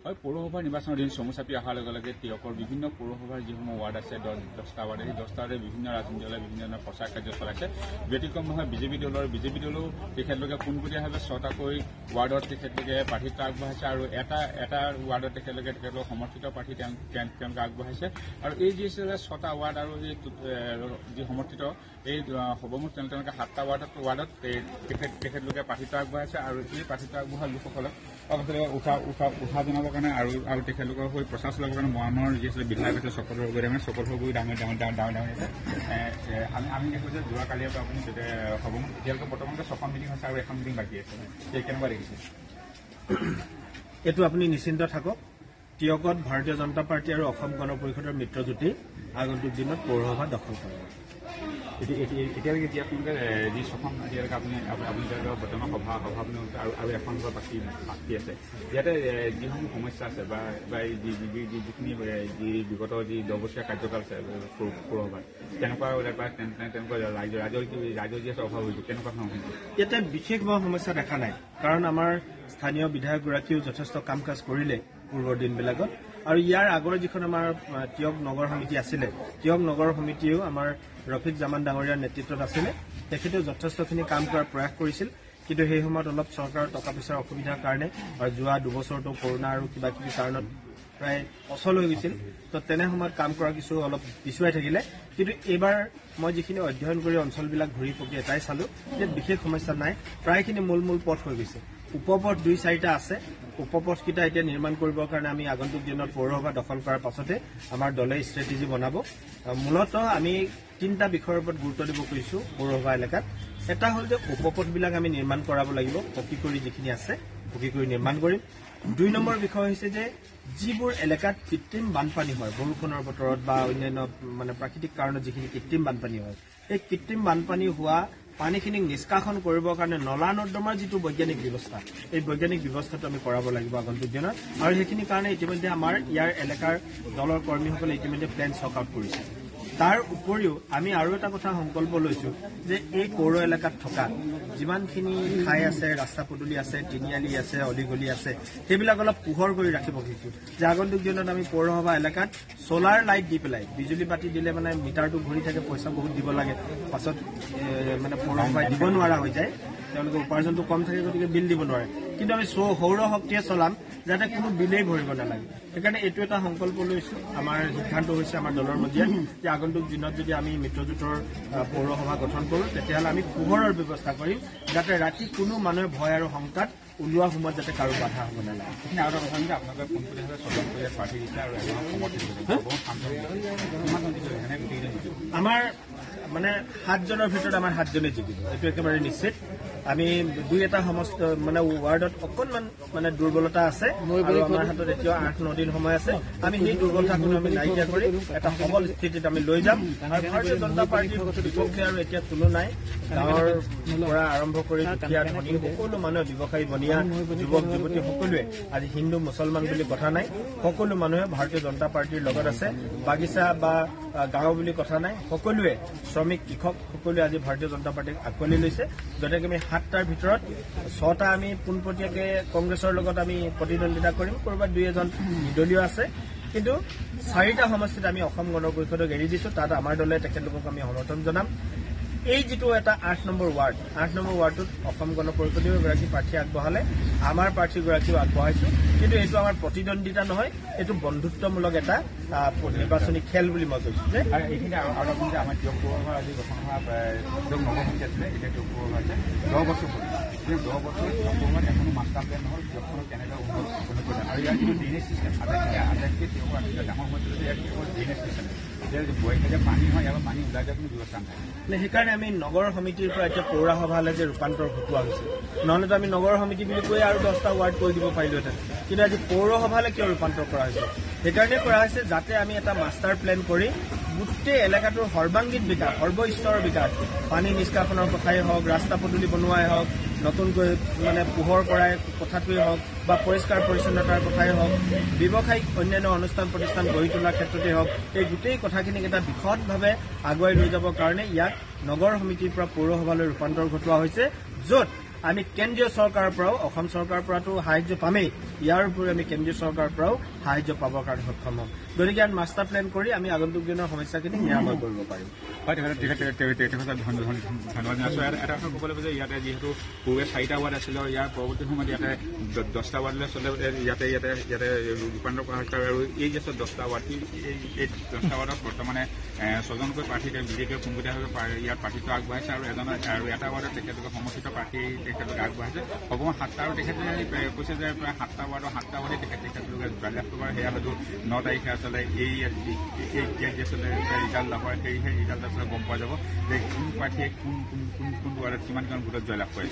হয় পৌৰসভা নিৰ্বাচনৰ দিন চমু চাপি অহাৰ লগে লগে তিয়কৰ বিভিন্ন পৌৰসভাৰ যিসমূহ ৱাৰ্ড আছে 10টা ৱাৰ্ড সেই 10টা ৱাৰ্ডে বিভিন্ন ৰাজনৈতিক দলে বিভিন্ন ধৰণৰ প্ৰচাৰ কাৰ্য চলাইছে ব্যতিক্ৰম নহয় বিজেপি দলেও তেখেতলোকে পোনপটীয়াভাৱে 6টাকৈ ৱাৰ্ডত তেখেতলোকে প্ৰাৰ্থিত্ব আগবঢ়াইছে আৰু এটা ৱাৰ্ডত তেখেতলোকৰ সমৰ্থিত প্ৰাৰ্থী তেওঁলোকে আগবঢ়াইছে আৰু এই যি 6টা ৱাৰ্ড আৰু এই যি সমৰ্থিত এই সৰ্বমুঠ তেওঁলোকে 7টা ৱাৰ্ডত তেখেতলোকে প্ৰাৰ্থিত্ব আগবঢ়াইছে আৰু এই প্ৰাৰ্থিত্ব আগবঢ়োৱা লোকসকলক উঠা জনাবৰ কাৰণে আৰু তেখেতলোকৰ হৈ প্ৰচাৰ চলাবৰ কাৰণে মৰাণৰ যি আছিলে বিধায়ক আছে চকল গগৈ ডাঙৰ আমি দেখো যে যোৱাকালিৰ পৰা আপুনি সৰ্বমুঠ এতিয়ালৈকে বৰ্তমানকৈ 6খন মিটিং হৈছে আৰু এখন মিটিং বাকী আছে কেনেকুৱা দেখিছে এইটো আপুনি নিশ্চিন্ত থাকক তিয়কত ভাৰতীয় জনতা পাৰ্টি আৰু অসম গণ পৰিষদৰ মিত্ৰজোঁটেই আগন্তুক দিনত পৌৰসভা দখল কৰিব এতিয়ালৈকে যি আপোনালোকে যি 6খন এতিয়ালৈকে আপুনি বৰ্তমান সভা আৰু এখন সভা বাকী আছে ইয়াতে যিসমূহ সমস্যা আছে বা যিখিনি যি বিগত যি 10 বছৰীয়া কাৰ্যকাল আছে পৌৰসভাত তেনেকুৱা ৰাইজৰ যি আছে অভাৱ হৈছে কেনেকুৱা সমস্যা ইয়াতে বিশেষ সমস্যা দেখা নাই কাৰণ আমাৰ স্থানীয় বিধায়কগৰাকীয়েও যথেষ্ট কাম কাজ কৰিলে পূৰ্বৰ দিনবিলাকত আৰু ইয়াৰ আগৰ যিখন আমাৰ তিয়ক নগৰ সমিতি আছিলে তিয়ক নগৰ সমিতিয়েও আমাৰ ৰফিক জামান ডাঙৰীয়াৰ নেতৃত্বত আছিলে তেখেতেও যথেষ্টখিনি কাম কৰাৰ প্ৰয়াস কৰিছিল কিন্তু সেই সময়ত অলপ চৰকাৰৰ টকা পইচাৰ অসুবিধাৰ কাৰণে আৰু যোৱা 2 বছৰতো কৰোনা আৰু কিবা কিবি কাৰণত প্ৰায় অচল হৈ গৈছিল তো তেনে সময়ত কাম কৰা কিছু অলপ পিছুৱাই থাকিলে কিন্তু এইবাৰ মই যিখিনি অধ্যয়ন কৰি অঞ্চলবিলাক ঘূৰি পকি এটাই চালো যে বিশেষ সমস্যা নাই প্ৰায়খিনি মূল পথ হৈ গৈছে উপপথ 2-4টা আছে উপপথকেইটা এতিয়া নিৰ্মাণ কৰিবৰ কাৰণে আমি আগন্তুক দিনত পৌৰসভা দখল কৰাৰ পাছতে আমাৰ দলে ষ্ট্ৰেটেজি বনাব মূলতঃ আমি 3টা বিষয়ৰ ওপৰত গুৰুত্ব দিব খুজিছো পৌৰসভা এলেকাত এটা হ'ল যে উপপথবিলাক আমি নিৰ্মাণ কৰাব লাগিব পকী কৰি যিখিনি আছে পকী কৰি নিৰ্মাণ কৰিম 2 নম্বৰ বিষয় হৈছে যে যিবোৰ এলেকাত কৃত্ৰিম বানপানী হয় বৰষুণৰ বতৰত বা অন্যান্য মানে প্ৰাকৃতিক কাৰণত যিখিনি কৃত্ৰিম বানপানী হয় এই কৃত্ৰিম বানপানী হোৱা পানীখিনিক নিষ্কাশন কৰিবৰ কাৰণে নলা নৰ্দমাৰ যিটো বৈজ্ঞানিক ব্যৱস্থা এই বৈজ্ঞানিক ব্যৱস্থাটো আমি কৰাব লাগিব আগন্তুক দিনত আৰু সেইখিনি কাৰণে ইতিমধ্যে আমাৰ ইয়াৰ এলেকাৰ দলৰ কৰ্মীসকলে ইতিমধ্যে প্লেন চক আউট কৰিছে তাৰ উপৰিও আমি আৰু এটা কথা সংকল্প লৈছো যে এই পৌৰ এলেকাত থকা যিমানখিনি ঠাই আছে ৰাস্তা পদূলি আছে তিনিআলি আছে অলিগলি আছে সেইবিলাক অলপ পোহৰ কৰি ৰাখিব খুজিছো যে আগন্তুক দিনত আমি পৌৰসভা এলেকাত সোলাৰ লাইট দি পেলাই বিজুলী বাতি দিলে মানে মিটাৰটো ঘূৰি থাকে পইচা বহুত দিব লাগে পাছত মানে পৌৰসভাই দিব নোৱাৰা হৈ যায় তেওঁলোকৰ উপাৰ্জনটো কম থাকে গতিকে বিল দিব নোৱাৰে কিন্তু আমি সৌৰ শক্তিয়ে চলাম যাতে কোনো বিলেই ভৰিব নালাগে সেইকাৰণে এইটো এটা সংকল্প লৈছো আমাৰ সিদ্ধান্ত হৈছে আমাৰ দলৰ মজিয়াত যে আগন্তুক দিনত যদি আমি মিত্ৰজোঁটৰ পৌৰসভা গঠন কৰোঁ তেতিয়াহ'লে আমি পোহৰৰ ব্যৱস্থা কৰিম যাতে ৰাতি কোনো মানুহে ভয় আৰু শংকাত ওলোৱা সময়ত যাতে কাৰো বাধা হ'ব নালাগে সেইখিনি আৰু এটা কথা যে আপোনালোকে পোনপটীয়াভাৱে চৰকাৰে প্ৰাৰ্থী দিছে আৰু এজনক সমৰ্থিত আমাৰ মানে 7জনৰ ভিতৰত আমাৰ 7জনে জিকিব এইটো একেবাৰে নিশ্চিত আমি 2-এটা সমস্ত মানে ৱাৰ্ডত অকণমান মানে দুৰ্বলতা আছে আৰু আমাৰ হাতত এতিয়া 8-9 দিন সময় আছে আমি সেই দুৰ্বলতাখিনি আমি নাইকিয়া কৰি এটা সবল স্থিতিত আমি লৈ যাম আৰু ভাৰতীয় জনতা পাৰ্টিৰ বিপক্ষে আৰু এতিয়া কোনো নাই গাঁৱৰ পৰা আৰম্ভ কৰি দুখীয়া ধনী সকলো মানুহে ব্যৱসায়ী বনিয়া যুৱক যুৱতী সকলোৱে আজি হিন্দু মুছলমান বুলি কথা নাই সকলো মানুহে ভাৰতীয় জনতা পাৰ্টিৰ লগত আছে বাগিচা বা গাঁও বুলি কথা নাই সকলোৱে শ্ৰমিক কৃষক সকলোৱে আজি ভাৰতীয় জনতা পাৰ্টিক আঁকোৱালি লৈছে যদিও আমি 7টাৰ ভিতৰত 6টা আমি পোনপটীয়াকৈ কংগ্ৰেছৰ লগত আমি প্ৰতিদ্বন্দ্বিতা কৰিম ক'ৰবাত 2-এজন নিৰ্দলীয় আছে কিন্তু 4টা সমষ্টিত আমি অসম গণ পৰিষদক এৰি দিছো তাত আমাৰ দলে তেখেতলোকক আমি সমৰ্থন জনাম এই যিটো এটা 8 নম্বৰ ৱাৰ্ডটোত অসম গণ পৰিষদেও এগৰাকী প্ৰাৰ্থী আগবঢ়ালে আমাৰ প্ৰাৰ্থীগৰাকীও আগবঢ়াইছো কিন্তু এইটো আমাৰ প্ৰতিদ্বন্দ্বিতা নহয় এইটো বন্ধুত্বমূলক এটা নিৰ্বাচনী খেল বুলি মই কৈছো যে এইখিনি আৰু আমাৰ তিয়ক পৌৰসভা আজি গঠন হোৱা তিয়ক নগৰ সমিতি আছিলে এতিয়া তিয়ক পৌৰসভা আছে 10 বছৰ হ'ল কিন্তু 10 বছৰ পৌৰসভাত এখনো মাষ্টাৰ প্লেন নহ'ল তিয়কখনক কেনেকৈ উন্নত কৰিলে আৰু ইয়াৰ যিটো ড্ৰেইনেজ চিষ্টেম আটাইতকৈ তিয়কৰ আটাইতকৈ ডাঙৰ সমস্যা যে ইয়াৰ কেৱল ড্ৰেইনেজ চিষ্টেম যে পানী হয় ইয়াৰ পানী ওলাই যোৱাৰ কোনো ব্যৱস্থা নাই সেইকাৰণে আমি নগৰ সমিতিৰ পৰা এতিয়া পৌৰসভালৈ যে ৰূপান্তৰ ঘটোৱা হৈছে নহ'লেতো আমি নগৰ সমিতি বুলি কৈ আৰু 10টা ৱাৰ্ড কৰি দিব পাৰিলোহেঁতেন কিন্তু আজি পৌৰসভালৈ কিয় ৰূপান্তৰ কৰা হৈছে সেইকাৰণে কৰা হৈছে যাতে আমি এটা মাষ্টাৰ প্লেন কৰি গোটেই এলেকাটোৰ সৰ্বাংগীন বিকাশ সৰ্বস্তৰৰ বিকাশ পানী নিষ্কাশনৰ কথাই হওক ৰাস্তা পদূলি বনোৱাই হওক নতুনকৈ মানে পোহৰ কৰাই কথাটোৱেই হওক বা পৰিষ্কাৰ পৰিচ্ছন্নতাৰ কথাই হওক ব্যৱসায়িক অন্যান্য অনুষ্ঠান প্ৰতিষ্ঠান গঢ়ি তোলাৰ ক্ষেত্ৰতেই হওক এই গোটেই কথাখিনিক এটা বিশদভাৱে আগুৱাই লৈ যাবৰ কাৰণে ইয়াক নগৰ সমিতিৰ পৰা পৌৰসভালৈ ৰূপান্তৰ ঘটোৱা হৈছে য'ত আমি কেন্দ্ৰীয় চৰকাৰৰ পৰাও অসম চৰকাৰৰ পৰাতো সাহায্য পামেই, ইয়াৰ উপৰি আমি কেন্দ্ৰীয় চৰকাৰৰ পৰাও সাহায্য পাবৰ কাৰণে সক্ষম হ'ম। গতিকে আমি মাষ্টাৰ প্লেন কৰি আমি আগন্তুক দিনৰ সমস্যাখিনি নিৰাময় কৰিব পাৰিম। হয়, ধন্যবাদ জনাইছোঁ। এটা কথা ক'ব লাগিব যে ইয়াতে যিহেতু পূৰ্বে 4টা ৱাৰ্ড আছিলে, ইয়াৰ পৰৱৰ্তী সময়ত ইয়াতে 10টা ৱাৰ্ডলৈ আচলতে ইয়াতে ৰূপান্তৰ কৰা হৈছে আৰু এই যে 10টা ৱাৰ্ড, এই 10টা ৱাৰ্ডত বৰ্তমানে 6জনকৈ প্ৰাৰ্থী বিজেপিয়ে পোনপটীয়াভাৱে ইয়াত প্ৰাৰ্থীত্ব আগবঢ়াইছে আৰু এটা ৱাৰ্ডত তেখেতলোকে সমৰ্থিত প্ৰাৰ্থী তেখেতলোকে আগবঢ়াইছে। অকণমান 7টা আৰু তেখেতে কৈছে যে প্ৰায় 7টা ৱাৰ্ডে তেখেতলোকে জয়লাভ কৰিব। সেয়া হয়তো 9 তাৰিখে আচলতে এই আচলতে ৰিজাল্ট হয়, সেই ৰিজাল্টৰ পৰা গম পোৱা যাব যে কোন প্ৰাৰ্থীয়ে কোন ৱাৰ্ডত কিমান ভোটত জয়লাভ কৰে।